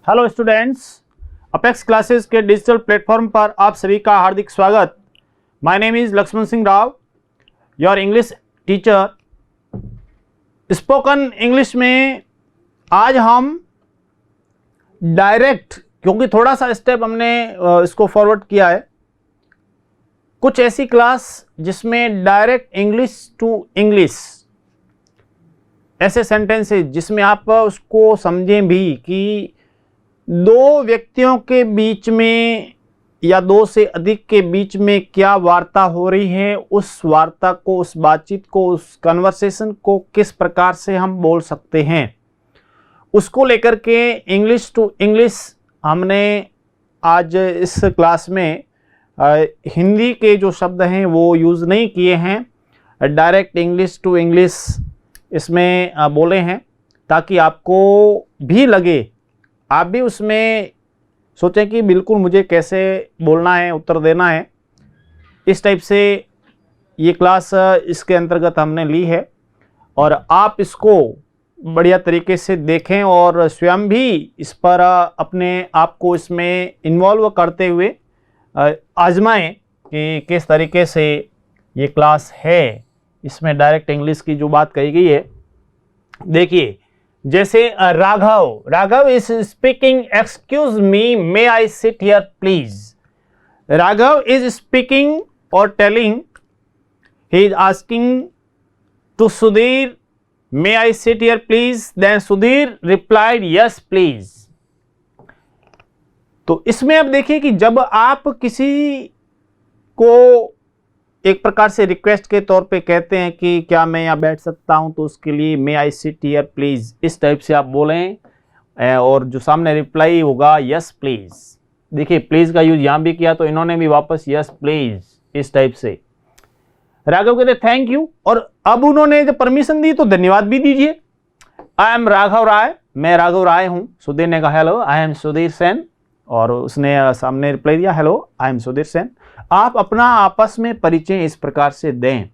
Hello students, Apex Classes के digital platform पर आप सभी का हार्दिक स्वागत। My name is Lakshman Singh Rao, your English teacher. Spoken English में आज हम डायरेक्ट, क्योंकि थोड़ा सा स्टेप हमने इसको फॉरवर्ड किया है, कुछ ऐसी क्लास जिसमें डायरेक्ट इंग्लिश टू इंग्लिश, ऐसे सेंटेंसेस जिसमें आप उसको समझें भी कि दो व्यक्तियों के बीच में या दो से अधिक के बीच में क्या वार्ता हो रही है, उस वार्ता को, उस बातचीत को, उस कन्वर्सेशन को किस प्रकार से हम बोल सकते हैं, उसको लेकर के इंग्लिश टू इंग्लिश हमने आज इस क्लास में हिंदी के जो शब्द हैं वो यूज़ नहीं किए हैं, डायरेक्ट इंग्लिश टू इंग्लिश इसमें बोले हैं, ताकि आपको भी लगे, आप भी उसमें सोचें कि बिल्कुल मुझे कैसे बोलना है, उत्तर देना है। इस टाइप से ये क्लास इसके अंतर्गत हमने ली है और आप इसको बढ़िया तरीके से देखें और स्वयं भी इस पर अपने आप को इसमें इन्वॉल्व करते हुए आजमाएं कि किस तरीके से ये क्लास है। इसमें डायरेक्ट इंग्लिश की जो बात कही गई है, देखिए, जैसे Raghav is speaking, excuse me, may I sit here please. Raghav is speaking और telling, he is asking to Sudhir, may I sit here please. Then Sudhir replied yes please. तो इसमें अब देखिए कि जब आप किसी को एक प्रकार से रिक्वेस्ट के तौर पे कहते हैं कि क्या मैं यहाँ बैठ सकता हूँ, तो उसके लिए मे आई सिट हियर प्लीज, इस टाइप से आप बोलें और जो सामने रिप्लाई होगा यस प्लीज। देखिए, प्लीज का यूज यहाँ भी किया तो इन्होंने भी वापस यस प्लीज, इस टाइप से। राघव कहते थैंक यू, और अब उन्होंने जब परमिशन दी तो धन्यवाद भी दीजिए। आई एम राघव राय, मैं राघव राय हूँ। सुधीर ने कहा hello, I am Sudhir Sen, और उसने सामने रिप्लाई दिया hello, I am Sudhir Sen. आप अपना आपस में परिचय इस प्रकार से दें,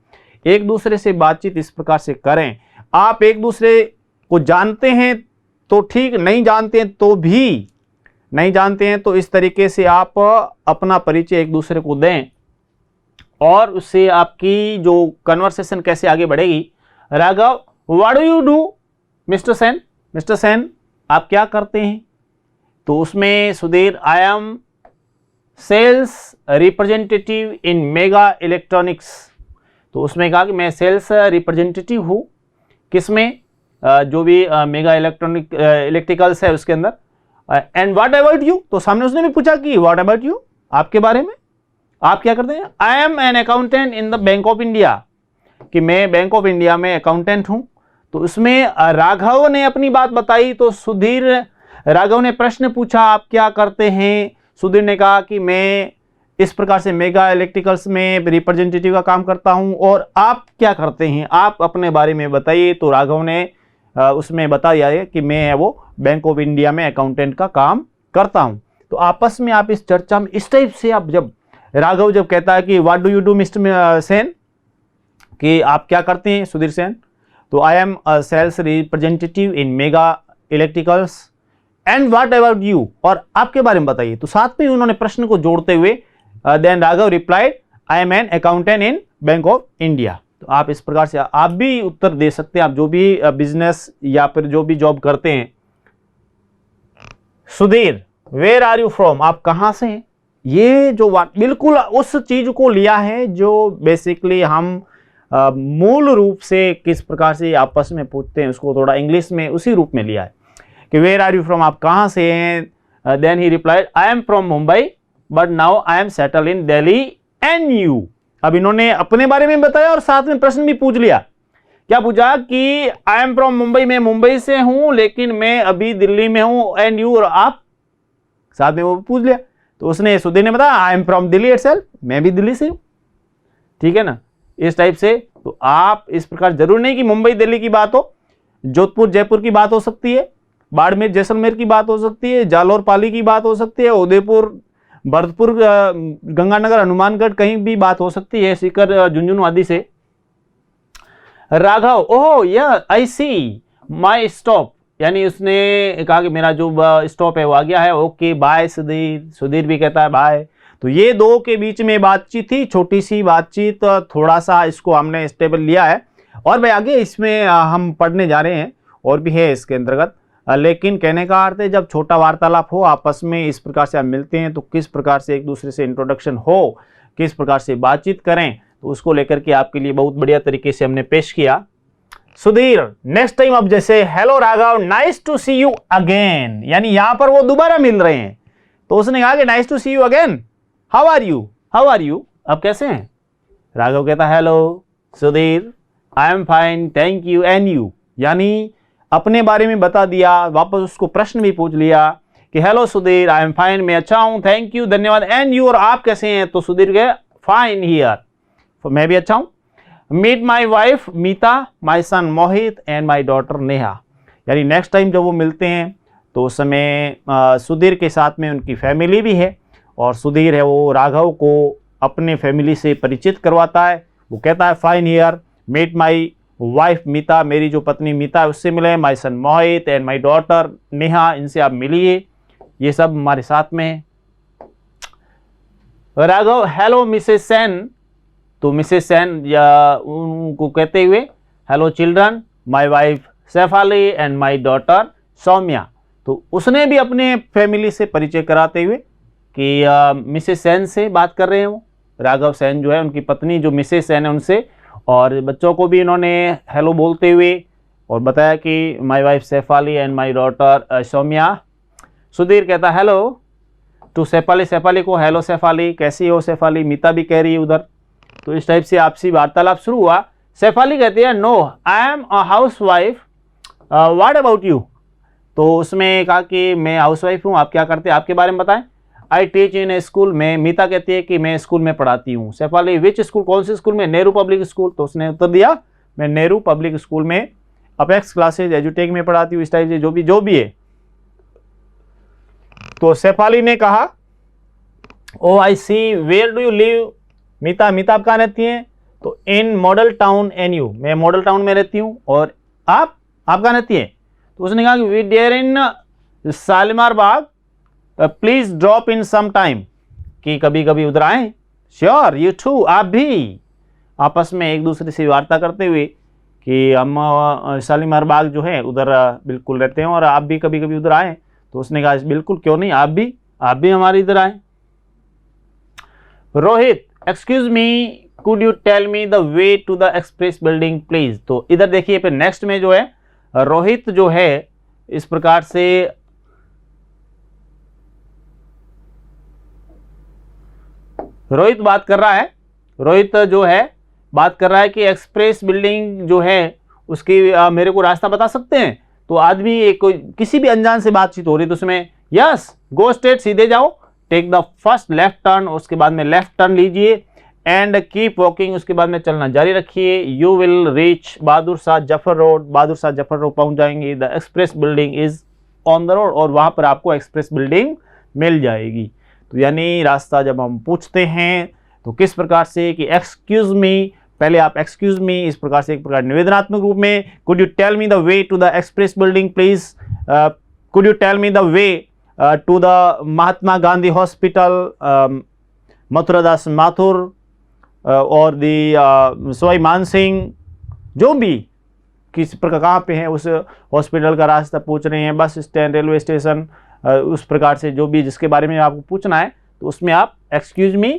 एक दूसरे से बातचीत इस प्रकार से करें। आप एक दूसरे को जानते हैं तो ठीक, नहीं जानते हैं तो भी, नहीं जानते हैं तो इस तरीके से आप अपना परिचय एक दूसरे को दें और उससे आपकी जो कन्वर्सेशन कैसे आगे बढ़ेगी। Raghav, what do you do mister Sen, mister Sen आप क्या करते हैं? तो उसमें Sudhir, I am sales representative in Mega Electronics. तो उसमें कहा कि मैं सेल्स रिप्रेजेंटेटिव हूँ, किसमें, जो भी मेगा इलेक्ट्रिकल्स है उसके अंदर। एंड व्हाट अबाउट यू, तो सामने उसने भी पूछा कि व्हाट अबाउट यू, आपके बारे में आप क्या करते हैं। आई am an accountant in the bank of India, कि मैं बैंक ऑफ इंडिया में अकाउंटेंट हूँ। तो उसमें राघव ने अपनी बात बताई, तो सुधीर, राघव ने प्रश्न पूछा आप क्या करते हैं। सुधीर ने कहा कि मैं इस प्रकार से मेगा इलेक्ट्रिकल्स में रिप्रेजेंटेटिव का काम करता हूं, और आप क्या करते हैं, आप अपने बारे में बताइए। तो राघव ने उसमें बताया है कि मैं वो बैंक ऑफ इंडिया में अकाउंटेंट का काम करता हूं। तो आपस में आप इस चर्चा में इस टाइप से आप जब राघव जब कहता है कि what do you do mister Sen, कि आप क्या करते हैं सुधीर सेन, तो I am sales representative in Mega Electricals. And what about you, और आपके बारे में बताइए। तो साथ में उन्होंने प्रश्न को जोड़ते हुए then Raghav replied I am an accountant in Bank of India. तो आप इस प्रकार से आप भी उत्तर दे सकते हैं, आप जो भी बिजनेस या फिर जो भी जॉब करते हैं। Sudhir, where are you from, आप कहाँ से हैं। ये जो बिल्कुल उस चीज को लिया है जो बेसिकली हम मूल रूप से किस प्रकार से आपस में पूछते हैं, उसको थोड़ा इंग्लिश में उसी रूप में लिया है कि वेयर आर यू फ्रॉम, आप कहाँ से हैं। Then he replied I am from Mumbai but now I am settle in Delhi and you. अब इन्होंने अपने बारे में बताया और साथ में प्रश्न भी पूछ लिया। क्या पूछा कि आई एम फ्रॉम मुंबई, मैं मुंबई से हूं लेकिन मैं अभी दिल्ली में हूं, एंड यू, और आप, साथ में वो पूछ लिया। तो उसने, सुधीर ने बताया आई एम फ्रॉम दिल्ली इटसेल्फ, मैं भी दिल्ली से हूं। ठीक है ना, इस टाइप से। तो आप इस प्रकार, जरूर नहीं कि मुंबई दिल्ली की बात हो, जोधपुर जयपुर की बात हो सकती है, बाड़मेर जैसलमेर की बात हो सकती है, जालौर पाली की बात हो सकती है, उदयपुर, भरतपुर, गंगानगर, हनुमानगढ़, कहीं भी बात हो सकती है, सीकर, झुंझुनू आदि से। राघव, ओह या आई सी माई स्टॉप, यानी उसने कहा कि मेरा जो स्टॉप है वो आ गया है, ओके बाय सुधीर। सुधीर भी कहता है बाय। तो ये दो के बीच में बातचीत थी, छोटी सी बातचीत, थोड़ा सा इसको हमने स्टेबल लिया है। और भाई आगे इसमें हम पढ़ने जा रहे हैं, और भी है इसके अंतर्गत, लेकिन कहने का अर्थ है जब छोटा वार्तालाप हो आपस में, इस प्रकार से आप मिलते हैं तो किस प्रकार से एक दूसरे से इंट्रोडक्शन हो, किस प्रकार से बातचीत करें, तो उसको लेकर के आपके लिए बहुत बढ़िया तरीके से हमने पेश किया। सुधीर नेक्स्ट टाइम अब जैसे hello Raghav nice to see you again, यानी यहां पर वो दोबारा मिल रहे हैं, तो उसने कहा कि nice to see you again, how are you, how are you, अब कैसे हैं? राघव कहता hello Sudhir I am fine thank you and you, यानी अपने बारे में बता दिया, वापस उसको प्रश्न भी पूछ लिया कि hello Sudhir I am fine, मैं अच्छा हूं, थैंक यू धन्यवाद, एंड यू और आप कैसे हैं? तो सुधीर कहे फाइन हियर, मैं भी अच्छा हूं। Meet my wife Meeta, my son Mohit and my daughter Neha, यानी नेक्स्ट टाइम जब वो मिलते हैं तो उस समय सुधीर के साथ में उनकी फैमिली भी है, और सुधीर है वो राघव को अपने फैमिली से परिचित करवाता है। वो कहता है fine here, meet my wife Meeta, मेरी जो पत्नी मीता है उससे मिले, my son Mohit and my daughter Neha, इनसे आप मिलिए, ये सब हमारे साथ में है। राघव हेलो मिसेस सेन, तो मिसेस सेन या उनको कहते हुए hello children my wife Saifali and my daughter Saumya, तो उसने भी अपने फैमिली से परिचय कराते हुए कि मिसेस सेन से बात कर रहे हैं वो, राघव सेन जो है उनकी पत्नी जो मिसेस सेन है उनसे, और बच्चों को भी इन्होंने हेलो बोलते हुए और बताया कि my wife Saifali and my daughter Saumya. Sudhir कहता हेलो टू सैफाली, सैफाली को हेलो सैफाली कैसी हो सैफाली, मीता भी कह रही है उधर, तो इस टाइप से आपसी वार्तालाप शुरू हुआ। सैफाली कहती है no I am a housewife what about you, तो उसमें कहा कि मैं हाउस वाइफ हूँ, आप क्या करते हैं, आपके बारे में बताएं। I teach in A school में, मीता कहती है कि मैं स्कूल में पढ़ाती हूँ। सैफाली विच स्कूल, कौन से स्कूल में, नेहरू पब्लिक स्कूल, तो उसने उत्तर दिया मैं नेहरू पब्लिक स्कूल में अपेक्स क्लासेज एजुटेक में पढ़ाती हूँ, इस टाइप से जो भी है। तो सैफाली ने कहा ओ आई सी वेयर डू यू लिव मीता, मीता आप कहाँ रहती हैं? तो इन मॉडल टाउन एन यू, मैं मॉडल टाउन में रहती हूँ, और आप कहाँ रहती हैं? तो उसने कहा कि we dare in Shalimar Bagh, please drop in some time, कि कभी कभी उधर आए। श्योर यू टू, आप भी, आपस में एक दूसरे से वार्ता करते हुए कि हम शालीमार बाग जो है उधर बिल्कुल रहते हैं, और आप भी कभी कभी उधर आए। तो उसने कहा बिल्कुल क्यों नहीं, आप भी हमारे इधर आए। Rohit excuse me could you tell me the way to the express building please, तो इधर देखिए फिर नेक्स्ट में जो है रोहित जो है इस प्रकार से रोहित बात कर रहा है, रोहित जो है बात कर रहा है कि एक्सप्रेस बिल्डिंग जो है उसकी मेरे को रास्ता बता सकते हैं। तो आदमी एक किसी भी अनजान से बातचीत हो रही तो उसमें यस गो स्ट्रेट, सीधे जाओ, take the first left turn, उसके बाद में लेफ्ट टर्न लीजिए, एंड कीप वॉकिंग, उसके बाद में चलना जारी रखिए, you will reach Bahadur Shah Zafar road, Bahadur Shah Zafar road पहुंच जाएंगे, the express Building is on the road, और वहां पर आपको एक्सप्रेस बिल्डिंग मिल जाएगी। तो यानी रास्ता जब हम पूछते हैं तो किस प्रकार से कि एक्सक्यूज मी, पहले आप एक्सक्यूज मी इस प्रकार से एक प्रकार निवेदनात्मक रूप में, could you tell me the way to the express building please, could you tell me the way to the Mahatma Gandhi hospital Mathura Das Mathur और दी सवाई मान सिंह, जो भी किस प्रकार कहाँ पे है उस हॉस्पिटल का रास्ता पूछ रहे हैं, बस स्टैंड, रेलवे स्टेशन, उस प्रकार से जो भी जिसके बारे में आपको पूछना है तो उसमें आप excuse me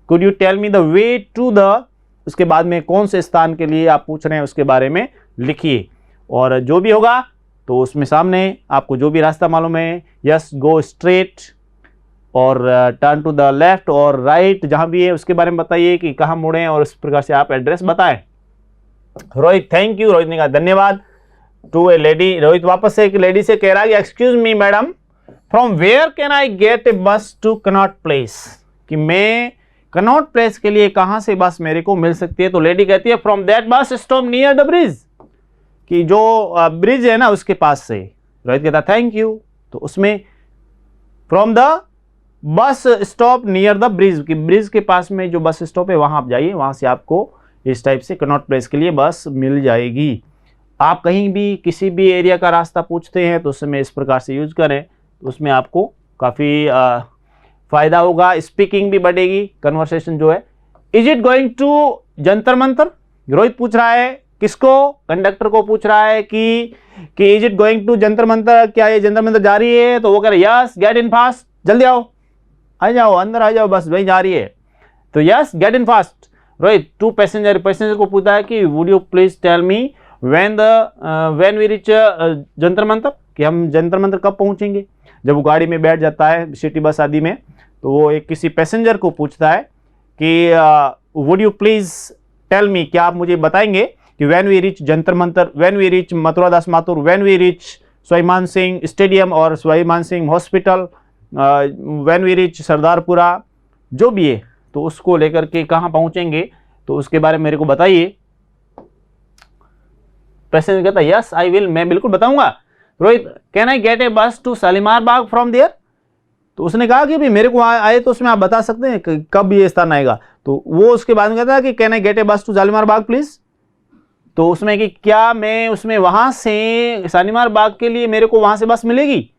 could you tell me the way to the, उसके बाद में कौन से स्थान के लिए आप पूछ रहे हैं उसके बारे में लिखिए, और जो भी होगा तो उसमें सामने आपको जो भी रास्ता मालूम है यस गो स्ट्रेट और टर्न टू द लेफ्ट और राइट, जहां भी है उसके बारे में बताइए कि कहाँ मुड़ें, और इस प्रकार से आप एड्रेस बताएं। रोहित थैंक यू, रोहित ने कहा धन्यवाद। टू ए लेडी, रोहित वापस से एक लेडी से कह रहा है excuse me madam from where can I get a bus to Connaught place, कि मैं कनॉट प्लेस के लिए कहां से बस मेरे को मिल सकती है। तो लेडी कहती है from that bus stop near the bridge, कि जो ब्रिज है ना उसके पास से। रोहित कहता थैंक यू, तो उसमें from the bus stop near the bridge, कि ब्रिज के पास में जो बस स्टॉप है वहां आप जाइए, वहां से आपको इस टाइप से कनॉट प्लेस के लिए बस मिल जाएगी। आप कहीं भी किसी भी एरिया का रास्ता पूछते हैं तो उसमें इस प्रकार से यूज करें, तो उसमें आपको काफ़ी फ़ायदा होगा, स्पीकिंग भी बढ़ेगी, कन्वर्सेशन जो है। Is it going to Jantar Mantar, Rohit पूछ रहा है, किसको? कंडक्टर को पूछ रहा है कि is it going to Jantar Mantar, क्या ये जंतर मंतर जा रही है? तो वो कह रहे यस, गेट इन फास्ट, जल्दी आओ, आ जाओ, अंदर आ जाओ, बस वही जा रही है। तो yes, get in fast. Rohit to passenger को पूछता है कि would you please tell me when we reach Jantar Mantar, कि हम जंतर मंतर कब पहुंचेंगे। जब वो गाड़ी में बैठ जाता है सिटी बस आदि में, तो वो एक किसी पैसेंजर को पूछता है कि would you please tell me, क्या आप मुझे बताएंगे कि when we reach Jantar Mantar, when we reach Mathura Das Mathur, when we reach Swabhiman Singh stadium और Swabhiman Singh hospital, when we reach Sardarpura, जो भी है, तो उसको लेकर के कहाँ पहुंचेंगे, तो उसके बारे में मेरे को बताइए। पैसेंजर कहता है यस आई विल, मैं बिल्कुल बताऊंगा। Rohit, can I get a bus to Shalimar Bagh from there, तो उसने कहा कि भाई मेरे को आए तो उसमें आप बता सकते हैं कब ये स्थान आएगा। तो वो उसके बाद में कहता है कि can I get a bus to Shalimar Bagh please, तो उसमें कि क्या मैं उसमें वहां से शालीमार बाग के लिए मेरे को वहां से बस मिलेगी?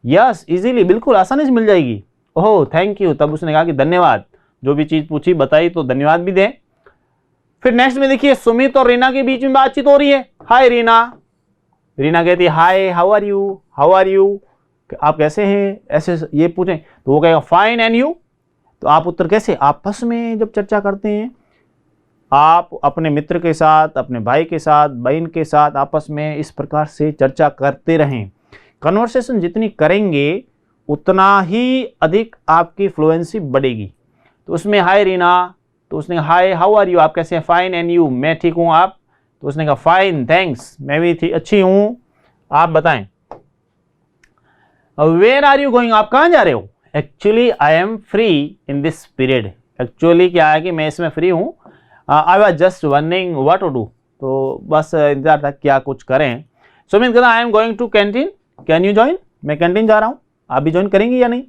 यस इजीली, बिल्कुल आसानी से मिल जाएगी। Oh thank you. तब उसने कहा कि धन्यवाद, जो भी चीज पूछी बताई तो धन्यवाद भी दें। फिर नेक्स्ट में देखिए, सुमित और रीना के बीच में बातचीत हो रही है। हाय रीना, रीना कहती है hi how are you, how are you, आप कैसे हैं, ऐसे ये पूछें तो वो कहेगा फाइन एंड यू। तो आप उत्तर कैसे, आपस में जब चर्चा करते हैं, आप अपने मित्र के साथ, अपने भाई के साथ, बहन के साथ आपस में इस प्रकार से चर्चा करते रहें। कन्वर्सेशन जितनी करेंगे उतना ही अधिक आपकी फ्लुएंसी बढ़ेगी। तो उसमें हाय रीना, तो उसने कहा हाय हाउ आर यू, आप कैसे हैं, फाइन एंड यू, मैं ठीक हूँ, आप? तो उसने कहा फाइन थैंक्स, मैं भी अच्छी हूँ, आप बताएं। वेयर आर यू गोइंग, आप कहाँ जा रहे हो? Actually I am free in this period, actually क्या है कि मैं इसमें फ्री हूँ। I was just wondering what to do, तो बस इंतजार था क्या कुछ करें। सुमित कहता I am going to canteen, can you join, मैं कैंटीन जा रहा हूँ, आप भी ज्वाइन करेंगे या नहीं?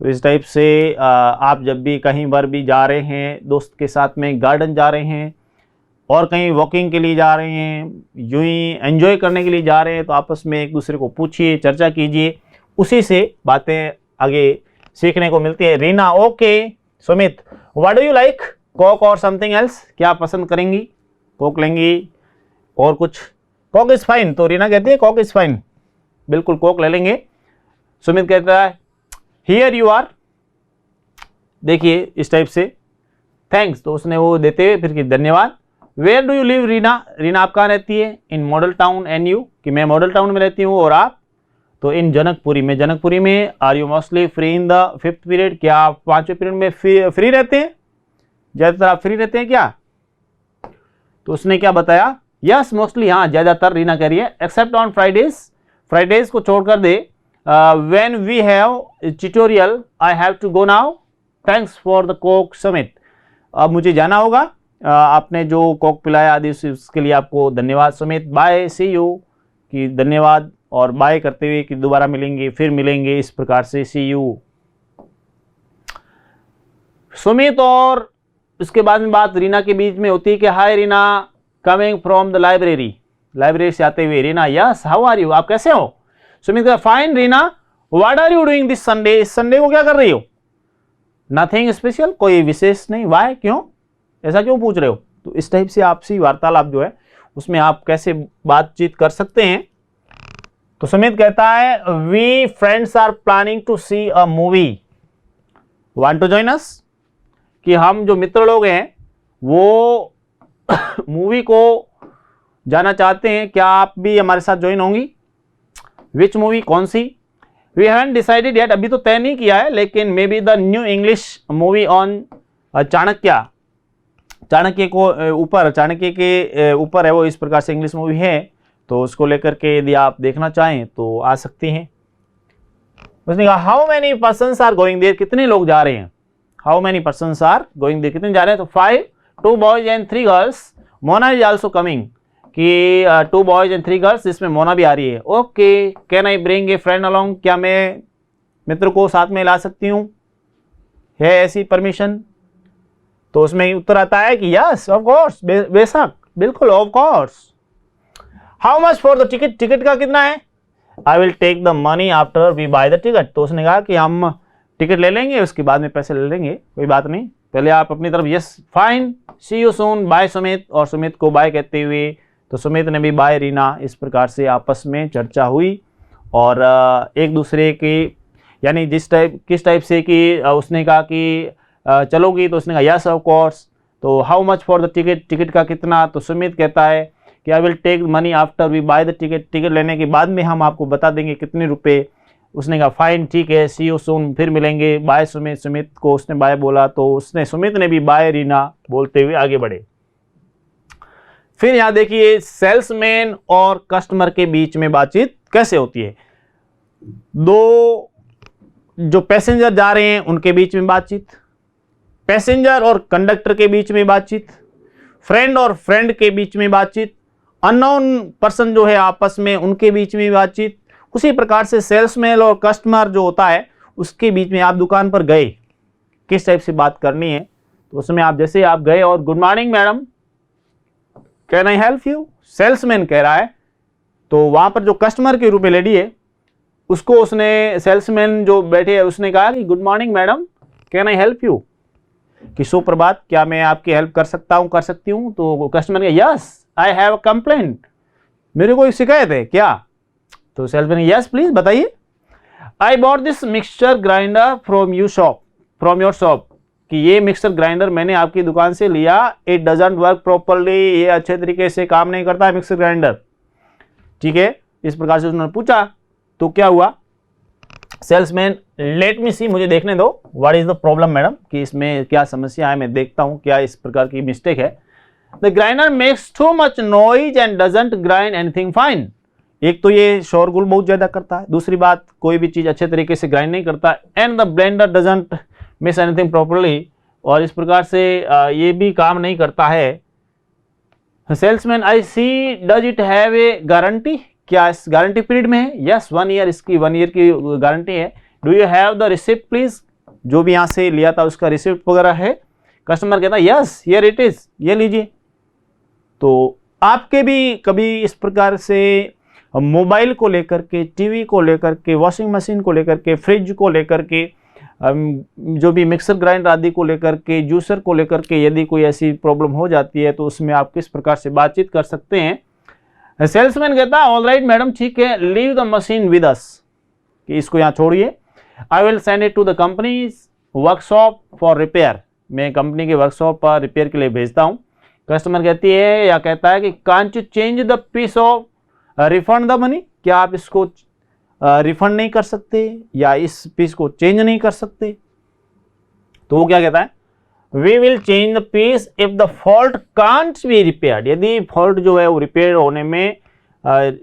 तो इस टाइप से आप जब भी कहीं पर भी जा रहे हैं, दोस्त के साथ में गार्डन जा रहे हैं और कहीं वॉकिंग के लिए जा रहे हैं, यूं ही एंजॉय करने के लिए जा रहे हैं, तो आपस में एक दूसरे को पूछिए, चर्चा कीजिए, उसी से बातें आगे सीखने को मिलती है। Reena okay. Sumit what do you like, Coke और समथिंग एल्स, क्या पसंद करेंगी, कोक लेंगी और कुछ? कोक इज फाइन, तो रीना कहती है कोक इज फाइन, बिल्कुल कोक ले लेंगे। सुमित कहता है हियर यू आर, देखिए इस टाइप से, थैंक्स, तो उसने वो देते हुए फिर कि धन्यवाद। Where do you live Reena, Reena आप कहाँ रहती है? In Model Town and you, कि मैं मॉडल टाउन में रहती हूँ, और आप? तो इन जनकपुरी में, जनकपुरी में। Are you mostly free in the 5th period, क्या आप 5वें पीरियड में फ्री रहते हैं, ज़्यादातर आप फ्री रहते हैं क्या? तो उसने क्या बताया, यस मोस्टली, हाँ ज़्यादातर, रीना कह रही है, एक्सेप्ट ऑन फ्राइडेज, फ्राइडेज को छोड़कर दे। When we have tutorial I have to go now, thanks for the coke Sumit, अब मुझे जाना होगा, आपने जो कोक पिलाया आदि उसके लिए आपको धन्यवाद सुमित, बाय सी यू, कि धन्यवाद, और बाय करते हुए कि दोबारा मिलेंगे, फिर मिलेंगे, इस प्रकार से सी यू। सुमित और उसके बाद में बात रीना के बीच में होती है कि hi Reena, coming from the library, library से आते हुए। Reena yes how are you, आप कैसे हो? सुमित का fine. Reena what are you doing this Sunday, इस संडे को क्या कर रही हो? नथिंग स्पेशल, कोई विशेष नहीं, वाई, क्यों, ऐसा क्यों पूछ रहे हो? तो इस टाइप से आपसी वार्तालाप जो है उसमें आप कैसे बातचीत कर सकते हैं। तो सुमित कहता है we friends are planning to see a movie, want to join us, कि हम जो मित्र लोग हैं वो मूवी को जाना चाहते हैं, क्या आप भी हमारे साथ ज्वाइन होंगी? विच मूवी, कौन सी? वी हैवंट डिसाइडेड येट, अभी तो तय नहीं किया है, लेकिन may be the new English movie on Chanakya, Chanakya को ऊपर, चाणक्य के ऊपर है वो, इस प्रकार से इंग्लिश मूवी है, तो उसको लेकर के यदि आप देखना चाहें तो आ सकती हैं। उसने कहा how many persons are going there, कितने लोग जा रहे हैं? How many persons are going there, कितने जा रहे हैं? तो 5, 2 boys and 3 girls, Mona is also coming, कि 2 बॉयज एंड 3 गर्ल्स, इसमें मोना भी आ रही है। Okay, can I bring a friend along, क्या मैं मित्र को साथ में ला सकती हूँ, है ऐसी परमिशन? तो उसमें उत्तर आता है कि यस ऑफ कोर्स, बेशक, बिल्कुल of course. How much for the ticket, ticket का कितना है? I will take the money after we buy the ticket. तो उसने कहा कि हम टिकट ले लेंगे, उसके बाद में पैसे ले लेंगे, कोई बात नहीं, पहले आप अपनी तरफ yes fine, see you soon, bye Sumit, और सुमित को बाय कहते हुए तो सुमित ने भी बाय रीना। इस प्रकार से आपस में चर्चा हुई और एक दूसरे की, यानी किस टाइप से कि उसने कहा कि चलोगी, तो उसने कहा यस ऑफ कोर्स। तो how much for the ticket, ticket का कितना? तो सुमित कहता है कि I will take money after we buy the ticket, ticket लेने के बाद में हम आपको बता देंगे कितने रुपए। उसने कहा फाइन, ठीक है, सी यू सून, फिर मिलेंगे, बाय सुमित। सुमित को उसने बाय बोला तो सुमित ने भी बाय रीना बोलते हुए आगे बढ़े। फिर यहां देखिए सेल्समैन और कस्टमर के बीच में बातचीत कैसे होती है। दो जो पैसेंजर जा रहे हैं उनके बीच में बातचीत, पैसेंजर और कंडक्टर के बीच में बातचीत, फ्रेंड और फ्रेंड के बीच में बातचीत, अननोन पर्सन जो है आपस में उनके बीच में बातचीत। उसी प्रकार से सेल्समैन और कस्टमर जो होता है उसके बीच में, आप दुकान पर गए, किस टाइप से बात करनी है, तो उसमें आप जैसे आप गए और good morning madam, can I help you, salesman कह रहा है, तो वहां पर जो कस्टमर के रूप में लेडी है उसको उसने, सेल्समैन जो बैठे है उसने कहा कि good morning madam, can I help you, कि सुप्रभात, क्या मैं आपकी हेल्प कर सकता हूं, कर सकती हूं? तो कस्टमर ने yes I have a complaint, मेरे को शिकायत है क्या? तो सेल्समैन यस प्लीज बताइए। I bought this mixture grinder from your shop, कि ये मिक्सर ग्राइंडर मैंने आपकी दुकान से लिया, इट डजंट वर्क प्रॉपरली, ये अच्छे तरीके से काम नहीं करता है मिक्सर ग्राइंडर, ठीक है। इस प्रकार से उन्होंने पूछा, तो क्या हुआ? सेल्समैन, लेट मी सी, मुझे देखने दो, what is the problem madam, कि इसमें क्या समस्या है, मैं देखता हूं क्या इस प्रकार की मिस्टेक है। The grinder makes too much noise and doesn't grind anything fine, एक तो ये शोरगुल बहुत ज्यादा करता है, दूसरी बात कोई भी चीज अच्छे तरीके से ग्राइंड नहीं करता, and the blender doesn't miss anything properly, और इस प्रकार से ये भी काम नहीं करता है। Salesman, I see, does it have a guarantee, क्या इस गारंटी पीरियड में है? यस 1 ईयर, इसकी 1 ईयर की गारंटी है। Do you have the receipt please, जो भी यहाँ से लिया था उसका रिसिप्ट वगैरह है? कस्टमर कहता है यस हियर इट इज, ये लीजिए। तो आपके भी कभी इस प्रकार से मोबाइल को लेकर के, टीवी को लेकर के, वॉशिंग मशीन को लेकर के, फ्रिज को लेकर के, जो भी मिक्सर ग्राइंडर आदि को लेकर के, जूसर को लेकर के यदि कोई ऐसी प्रॉब्लम हो जाती है तो उसमें आप किस प्रकार से बातचीत कर सकते हैं? सेल्समैन कहता है ऑल राइट मैडम, ठीक है, leave the machine with us, कि इसको यहाँ छोड़िए, I will send it to the company workshop for repair, मैं कंपनी के वर्कशॉप पर रिपेयर के लिए भेजता हूँ। कस्टमर कहती है या कहता है कि can't you change the piece of refund the money, क्या आप इसको रिफंड नहीं कर सकते या इस पीस को चेंज नहीं कर सकते? तो वो क्या कहता है, we will change the piece if the fault can't be repaired, यदि फॉल्ट जो है वो रिपेयर होने में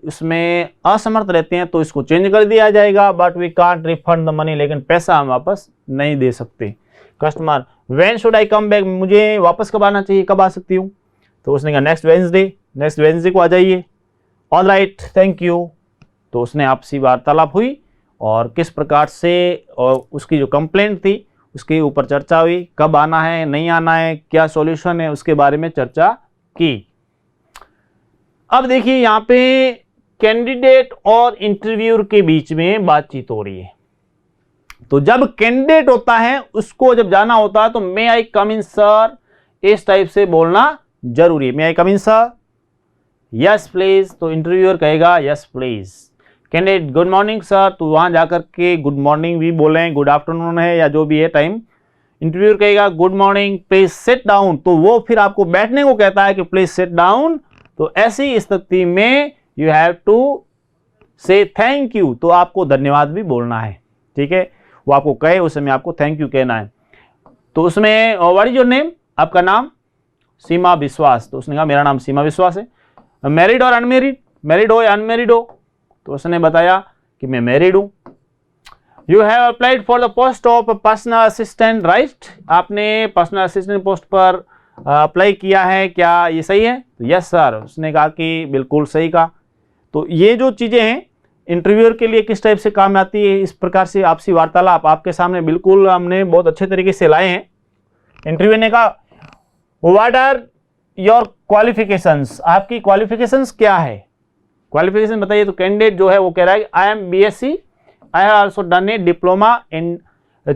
उसमें असमर्थ रहते हैं तो इसको चेंज कर दिया जाएगा, but we can't refund the money, लेकिन पैसा हम वापस नहीं दे सकते। Customer, when should I come back, मुझे वापस कब आना चाहिए, कब आ सकती हूँ? तो उसने कहा नेक्स्ट वेडनेसडे को आ जाइए। All right thank you. तो उसने आपसी वार्तालाप हुई और किस प्रकार से, और उसकी जो कंप्लेंट थी उसके ऊपर चर्चा हुई, कब आना है, नहीं आना है, क्या सॉल्यूशन है, उसके बारे में चर्चा की। अब देखिए यहाँ पे कैंडिडेट और इंटरव्यूअर के बीच में बातचीत हो रही है। तो जब कैंडिडेट होता है उसको जब जाना होता है तो मे आई कम इन सर, इस टाइप से बोलना जरूरी है। मे आई कम इन सर, यस प्लीज, तो इंटरव्यूअर कहेगा yes please. Candidate, good morning sir, तो वहां जाकर के गुड मॉर्निंग भी बोलें, गुड आफ्टरनून है या जो भी है टाइम। इंटरव्यूअर कहेगा good morning, please sit down, तो वो फिर आपको बैठने को कहता है कि प्लीज सिट डाउन। तो ऐसी स्थिति में यू हैव टू से थैंक यू, तो आपको धन्यवाद भी बोलना है, ठीक है। वो आपको कहे उस समय आपको थैंक यू कहना है। तो उसमें व्हाट इज योर नेम, आपका नाम? सीमा विश्वास। तो उसने कहा मेरा नाम सीमा विश्वास है। मैरिड और अनमेरिड, मैरिड हो या अनमेरिड हो? तो उसने बताया कि मैं मैरिड हूं। You have applied for the post of personal assistant right, आपने पर्सनल असिस्टेंट पोस्ट पर अप्लाई किया है, क्या ये सही है? तो यस सर, उसने कहा कि बिल्कुल सही कहा। तो ये जो चीजें हैं इंटरव्यूअर के लिए किस टाइप से काम आती है, इस प्रकार से आपसी वार्तालाप आपके सामने बिल्कुल हमने बहुत अच्छे तरीके से लाए हैं। इंटरव्यू ने कहा व्हाट आर योर क्वालिफिकेशंस, आपकी क्वालिफिकेशंस क्या है? क्वालिफिकेशन बताइए। तो कैंडिडेट जो है वो कह रहा है कि I am BSc, I have also done A diploma in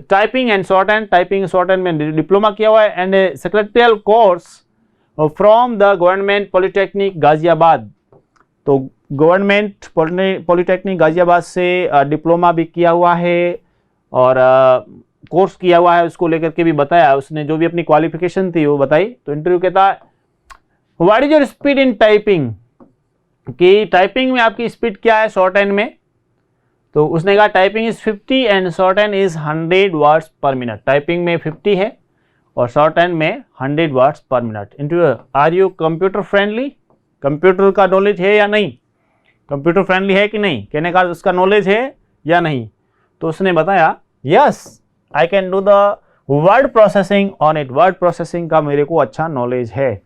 typing and short hand, typing short hand में डिप्लोमा किया हुआ है, and A secretarial course from the government polytechnic Ghaziabad. तो गवर्नमेंट पॉलिटेक्निक गाजियाबाद से डिप्लोमा भी किया हुआ है और कोर्स किया हुआ है, उसको लेकर के भी बताया उसने, जो भी अपनी क्वालिफिकेशन थी वो बताई। तो इंटरव्यू कहता है what is your speed in typing, कि टाइपिंग में आपकी स्पीड क्या है शॉर्ट हैंड में। तो उसने कहा typing is 50 and short hand is 100 words पर मिनट। टाइपिंग में 50 है और शॉर्ट हैंड में 100 वर्ड्स पर minute. Interview are you computer friendly, computer का नॉलेज है या नहीं, कंप्यूटर फ्रेंडली है कि नहीं, कहने का उसका नॉलेज है या नहीं। तो उसने बताया yes I can do the word processing on it, word processing का मेरे को अच्छा नॉलेज है।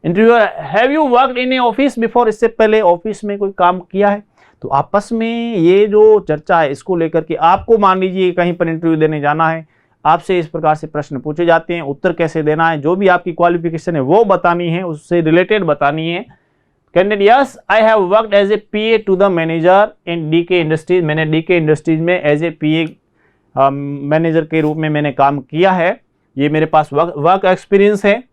Interviewer have you worked in A office before, इससे पहले ऑफिस में कोई काम किया है। तो आपस में ये जो चर्चा है इसको लेकर के आपको मान लीजिए कहीं पर इंटरव्यू देने जाना है, आपसे इस प्रकार से प्रश्न पूछे जाते हैं, उत्तर कैसे देना है, जो भी आपकी क्वालिफिकेशन है वो बतानी है, उससे रिलेटेड बतानी है। Candidate yes I have worked as a PA to the manager in DK Industries, मैंने DK इंडस्ट्रीज में एज ए PA मैनेजर के रूप में मैंने काम किया है, ये मेरे पास वर्क एक्सपीरियंस है।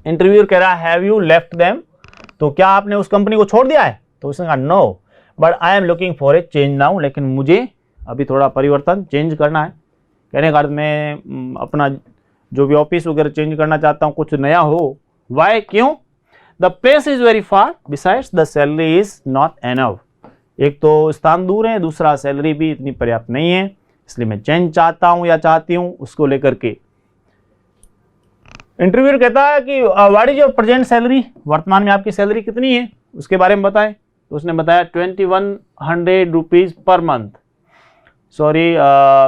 इंटरव्यूअर कह रहा है हैव यू लेफ्ट देम, तो क्या आपने उस कंपनी को छोड़ दिया है। तो उसने कहा no but I am looking for a change now, लेकिन मुझे अभी थोड़ा परिवर्तन चेंज करना है। कहने का अर्थ मैं अपना जो भी ऑफिस वगैरह चेंज करना चाहता हूँ, कुछ नया हो। वाई, क्यों, the place is very far, besides the salary is not enough, एक तो स्थान दूर है, दूसरा सैलरी भी इतनी पर्याप्त नहीं है, इसलिए मैं चेंज चाहता हूँ या चाहती हूँ, उसको लेकर के। इंटरव्यूअर कहता है कि what is your present salary, वर्तमान में आपकी सैलरी कितनी है, उसके बारे में बताएं। तो उसने बताया 2100 रुपीज़ पर मंथ, सॉरी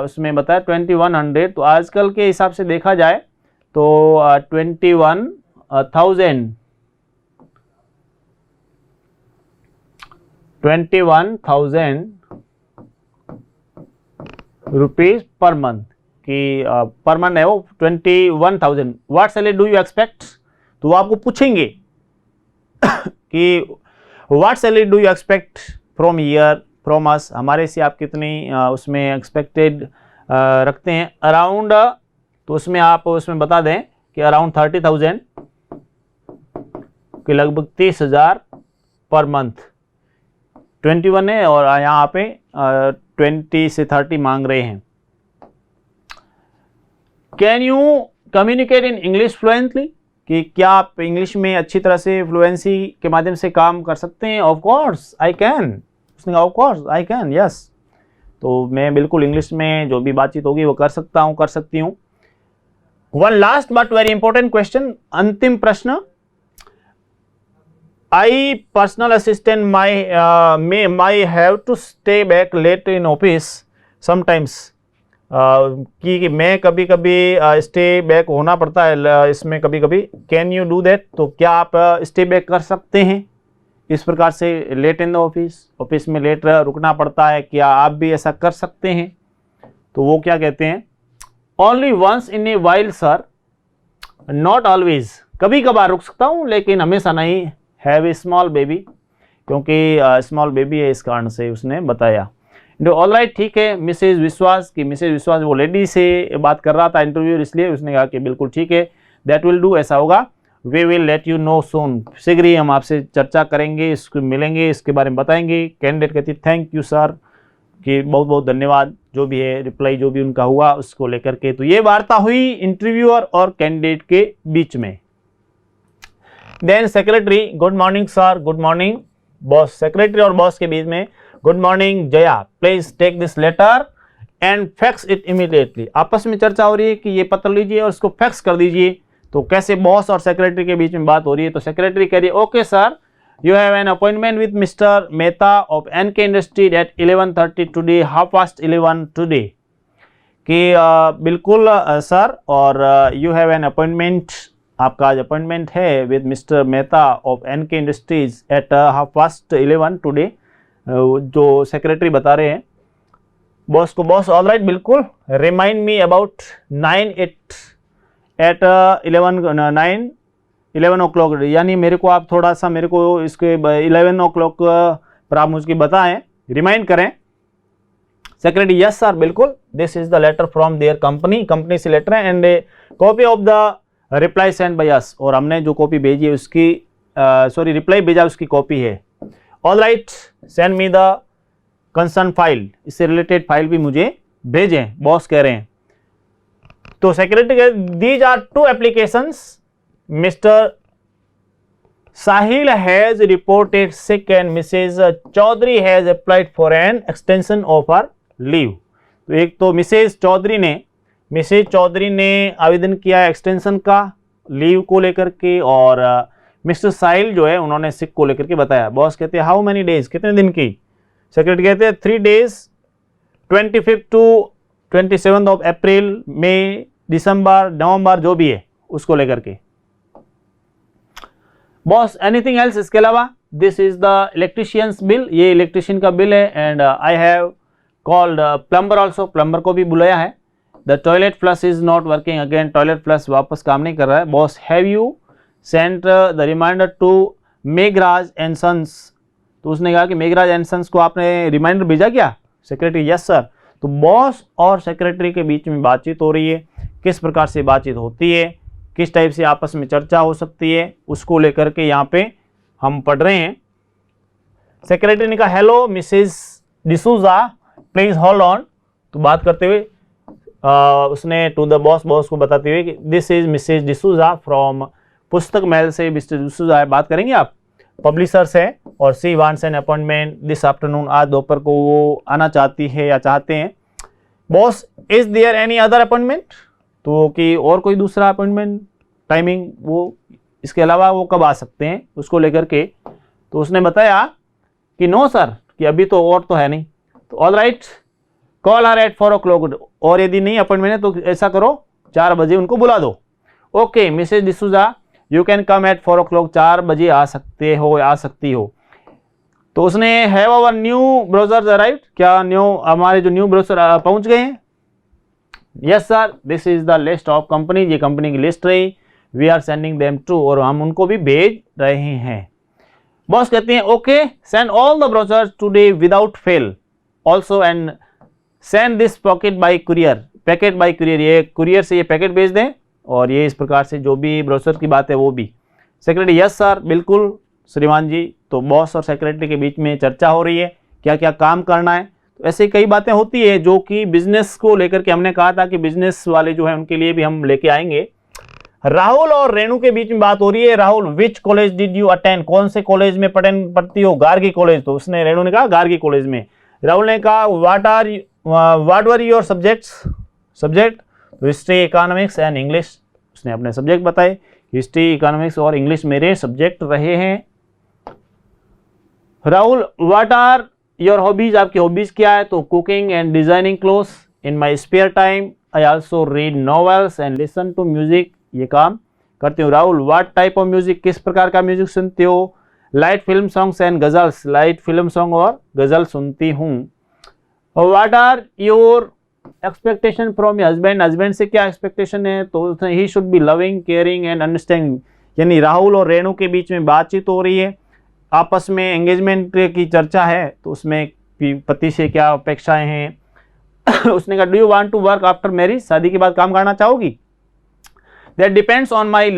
उसमें बताया 2100, तो आजकल के हिसाब से देखा जाए तो 21,000 रुपीज़ पर मंथ कि पर मंथ है वो 21,000। What salary do you expect, तो वो आपको पूछेंगे कि what salary do you expect from year from us, हमारे से आप कितनी उसमें एक्सपेक्टेड रखते हैं अराउंड, तो उसमें आप उसमें बता दें कि अराउंड 30,000 के लगभग 30,000 पर मंथ। 21 है और यहाँ पे 20 से 30 मांग रहे हैं। Can you communicate in English fluently, कि क्या आप इंग्लिश में अच्छी तरह से फ्लुएंसी के माध्यम से काम कर सकते हैं। ऑफ कोर्स आई कैन, उसने कहा of course I can, yes, तो मैं बिल्कुल इंग्लिश में जो भी बातचीत होगी वो कर सकता हूँ, कर सकती हूँ। One last but very important question, अंतिम प्रश्न, I personal assistant my have to stay back late in office sometimes, कि मैं कभी कभी स्टे बैक होना पड़ता है इसमें कभी कभी। कैन यू डू दैट, तो क्या आप स्टे बैक कर सकते हैं इस प्रकार से लेट इन द ऑफिस में लेट रुकना पड़ता है, क्या आप भी ऐसा कर सकते हैं। तो वो क्या कहते हैं, only once in a while sir, not always, कभी कभार रुक सकता हूँ लेकिन हमेशा नहीं। हैव ए स्मॉल बेबी, क्योंकि स्मॉल बेबी है इस कारण से उसने बताया। ऑल राइट, ठीक है मिसेज विश्वास, की मिसेज विश्वास वो लेडी से बात कर रहा था इंटरव्यू, इसलिए उसने कहा कि बिल्कुल ठीक है, दैट विल डू, ऐसा होगा। We will let you know soon, शीघ्र ही हम आपसे चर्चा करेंगे, इसको मिलेंगे, इसके बारे में बताएंगे। कैंडिडेट कहती थैंक यू सर, कि बहुत बहुत धन्यवाद, जो भी है रिप्लाई जो भी उनका हुआ उसको लेकर के। तो ये वार्ता हुई इंटरव्यूअर और कैंडिडेट के बीच में। Then secretary, good morning sir, good morning boss, secretary और बॉस के बीच में, good morning Jaya, please take this letter and fax it immediately. आपस में चर्चा हो रही है कि ये पत्र लीजिए और इसको फैक्स कर दीजिए। तो कैसे बॉस और सेक्रेटरी के बीच में बात हो रही है, तो सेक्रेटरी कह रही है okay sir, you have an appointment with Mr Mehta of NK industries at 11:30 today, 11:30 today, कि बिल्कुल सर, और यू हैव एन अपॉइंटमेंट, आपका आज अपॉइंटमेंट है with Mr Mehta of NK industries at 11:30 today, जो सेक्रेटरी बता रहे हैं बॉस को। बॉस ऑल राइट, बिल्कुल, remind me about 9 at 11 9 11 o'clock, यानी मेरे को आप थोड़ा सा मेरे को इसके 11 o'clock पर आप मुझे बताएं, रिमाइंड करें। सेक्रेटरी यस सर बिल्कुल, this is the letter from their company, company से लेटर है, and copy of the reply send by us, और हमने जो कॉपी भेजी है उसकी सॉरी रिप्लाई भेजा उसकी कॉपी है। All right, send me the concern file, इससे रिलेटेड फाइल भी मुझे भेजें, बॉस कह रहे हैं। तो secretary, these are 2 applications, Mr Sahil has reported sick and Mrs Chaudhary has applied for an extension of her leave. तो एक तो मिसेज चौधरी ने आवेदन किया एक्सटेंशन का लीव को लेकर के, और मिस्टर साहिल जो है उन्होंने सिक को लेकर के बताया। बॉस कहते हैं हाउ मेनी डेज, कितने दिन की? सेक्रेटरी कहते हैं 3 days, 25 to 27 ऑफ अप्रैल, मई, दिसंबर, नवंबर, जो भी है उसको लेकर के। बॉस एनीथिंग एल्स इसके अलावा? This is the electrician's bill, ये इलेक्ट्रिशियन का बिल है, and I have called plumber also, plumber को भी बुलाया है। The toilet flush is not working again, toilet flush वापस काम नहीं कर रहा है। Boss have you sent the reminder to Meghraj and sons, तो उसने कहा कि मेघराज एंड सन्स को आपने रिमाइंडर भेजा क्या? Secretary yes sir. तो बॉस और सेक्रेटरी के बीच में बातचीत हो रही है, किस प्रकार से बातचीत होती है, किस टाइप से आपस में चर्चा हो सकती है, उसको लेकर के यहाँ पे हम पढ़ रहे हैं। सेक्रेटरी ने कहा hello Mrs D'Souza please hold on, तो बात करते हुए उसने टू द बॉस, बॉस को बताते हुए कि this is Mrs D'Souza from Pustak Mahal से मिस्टर डिसूजा बात करेंगे आप, पब्लिशर्स है, और सी wants an appointment this afternoon, आज दोपहर को वो आना चाहती है या चाहते हैं। Boss is there any other appointment, तो कि और कोई दूसरा अपॉइंटमेंट टाइमिंग, वो इसके अलावा वो कब आ सकते हैं उसको लेकर के। तो उसने बताया कि नो सर, कि अभी तो और तो है नहीं। तो all right, call her at 4 o'clock, और यदि नहीं अपॉइंटमेंट है तो ऐसा करो 4 बजे उनको बुला दो। Okay Mrs D'Souza you can come at 4 o'clock, 4 बजे आ सकते हो, आ सकती हो। तो उसने have our new browsers arrived, क्या न्यू हमारे जो न्यू ब्राउजर पहुंच गए हैं? Yes sir, this is the list of company, ये कंपनी की लिस्ट रही, we are sending them to, और हम उनको भी भेज रहे हैं। बॉस कहते हैं okay send all the browsers today without fail also, and send this pocket bye courier, packet bye courier, ये कुरियर से ये पैकेट भेज दें, और ये इस प्रकार से जो भी ब्राउजर की बात है वो भी। सेक्रेटरी यस सर बिल्कुल श्रीमान जी। तो बॉस और सेक्रेटरी के बीच में चर्चा हो रही है, क्या क्या काम करना है। तो ऐसे कई बातें होती है जो कि बिजनेस को लेकर के, हमने कहा था कि बिजनेस वाले जो है उनके लिए भी हम लेके आएंगे। राहुल और रेणु के बीच में बात हो रही है। Rahul which college did you attend, कौन से कॉलेज में पढ़ती हो? गार्गी कॉलेज। तो उसने, रेणु ने कहा गार्गी कॉलेज में। राहुल ने कहा what were your subjects, subject? तो हिस्ट्री, इकोनॉमिक्स एंड इंग्लिश, उसने अपने सब्जेक्ट बताए, हिस्ट्री, इकोनॉमिक्स और इंग्लिश मेरे सब्जेक्ट रहे हैं। Rahul what are your hobbies, आपकी हॉबीज क्या है? तो cooking and designing clothes, in my spare time I also read novels and listen to music, ये काम करती हूँ। Rahul what type of music, किस प्रकार का म्यूजिक सुनते हो? Light film songs and ghazals, light film song और गजल सुनती हूँ। What are your expectation from your husband, husband से क्या एक्सपेक्टेशन है? तो he should be loving, caring and understanding. यानी राहुल और रेणु के बीच में बातचीत हो रही है, आपस में एंगेजमेंट की चर्चा है, तो उसमें पति से क्या अपेक्षाएं हैं। उसने कहा do you want to work after marriage, शादी के बाद काम करना चाहोगी? That depends on my in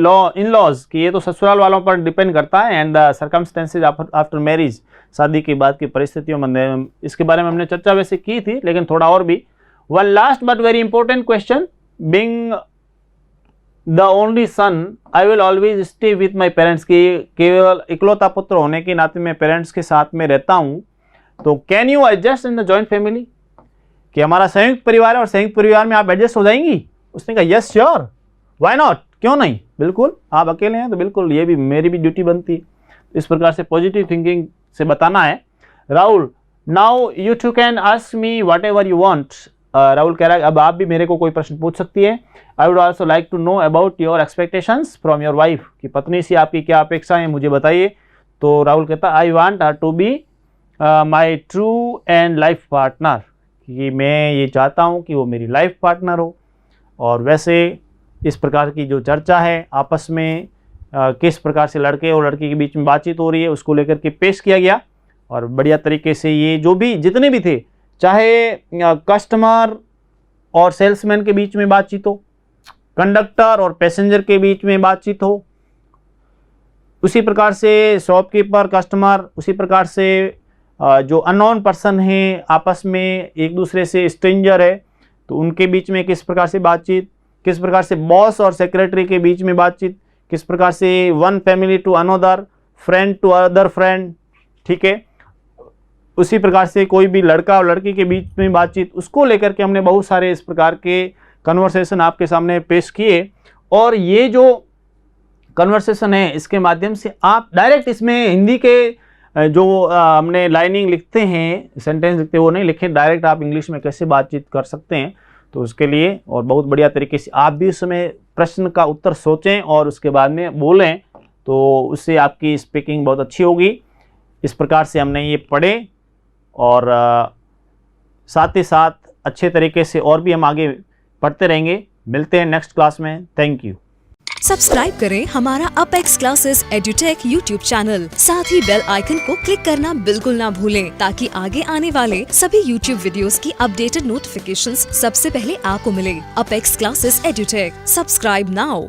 laws, कि ये तो ससुराल वालों पर डिपेंड करता है, and the circumstances after marriage, शादी के बाद की परिस्थितियों में। इसके बारे में हमने चर्चा वैसे की थी, लेकिन थोड़ा और भी। One last but very important question, being the only son I will always stay with my parents, की केवल इकलौता पुत्र होने के नाते मैं पेरेंट्स के साथ में रहता हूँ, तो can you adjust in the joint family, कि हमारा संयुक्त परिवार है और संयुक्त परिवार में आप एडजस्ट हो जाएंगी? उसने कहा यस श्योर, व्हाई नॉट, क्यों नहीं, बिल्कुल, आप अकेले हैं तो बिल्कुल, ये भी मेरी भी ड्यूटी बनती है। इस प्रकार से पॉजिटिव थिंकिंग से बताना है। Rahul now you too can ask me whatever you want, Rahul कह रहा है अब आप भी मेरे को कोई प्रश्न पूछ सकती है। I would also like to know about your expectations from your wife, कि पत्नी से आपकी क्या अपेक्षा है मुझे बताइए। तो राहुल कहता है I want her to be my true and life partner, कि मैं ये चाहता हूँ कि वो मेरी लाइफ पार्टनर हो। और वैसे इस प्रकार की जो चर्चा है आपस में, किस प्रकार से लड़के और लड़की के बीच में बातचीत हो रही है उसको लेकर के पेश किया गया। और बढ़िया तरीके से ये जो भी जितने भी थे, चाहे कस्टमर और सेल्समैन के बीच में बातचीत हो, कंडक्टर और पैसेंजर के बीच में बातचीत हो, उसी प्रकार से शॉपकीपर कस्टमर, उसी प्रकार से जो अननोन पर्सन हैं आपस में एक दूसरे से स्ट्रेंजर है तो उनके बीच में किस प्रकार से बातचीत, किस प्रकार से बॉस और सेक्रेटरी के बीच में बातचीत, किस प्रकार से one family to another, friend to other friend, ठीक है, उसी प्रकार से कोई भी लड़का और लड़की के बीच में बातचीत, उसको लेकर के हमने बहुत सारे इस प्रकार के कन्वर्सेशन आपके सामने पेश किए। और ये जो कन्वर्सेशन है इसके माध्यम से आप डायरेक्ट इसमें हिंदी के जो हमने लाइनिंग लिखते हैं, सेंटेंस लिखते हैं, वो नहीं लिखे, डायरेक्ट आप इंग्लिश में कैसे बातचीत कर सकते हैं। तो उसके लिए और बहुत बढ़िया तरीके से आप भी उसमें प्रश्न का उत्तर सोचें और उसके बाद में बोलें, तो उससे आपकी स्पीकिंग बहुत अच्छी होगी। इस प्रकार से हमने ये पढ़े और साथ ही साथ अच्छे तरीके से और भी हम आगे पढ़ते रहेंगे। मिलते हैं नेक्स्ट क्लास में। Thank you. सब्सक्राइब करें हमारा Apex Classes Edutech YouTube channel, साथ ही बेल आइकन को क्लिक करना बिल्कुल ना भूलें ताकि आगे आने वाले सभी यूट्यूब वीडियोस की अपडेटेड नोटिफिकेशंस सबसे पहले आपको मिले। Apex Classes Edutech, subscribe now.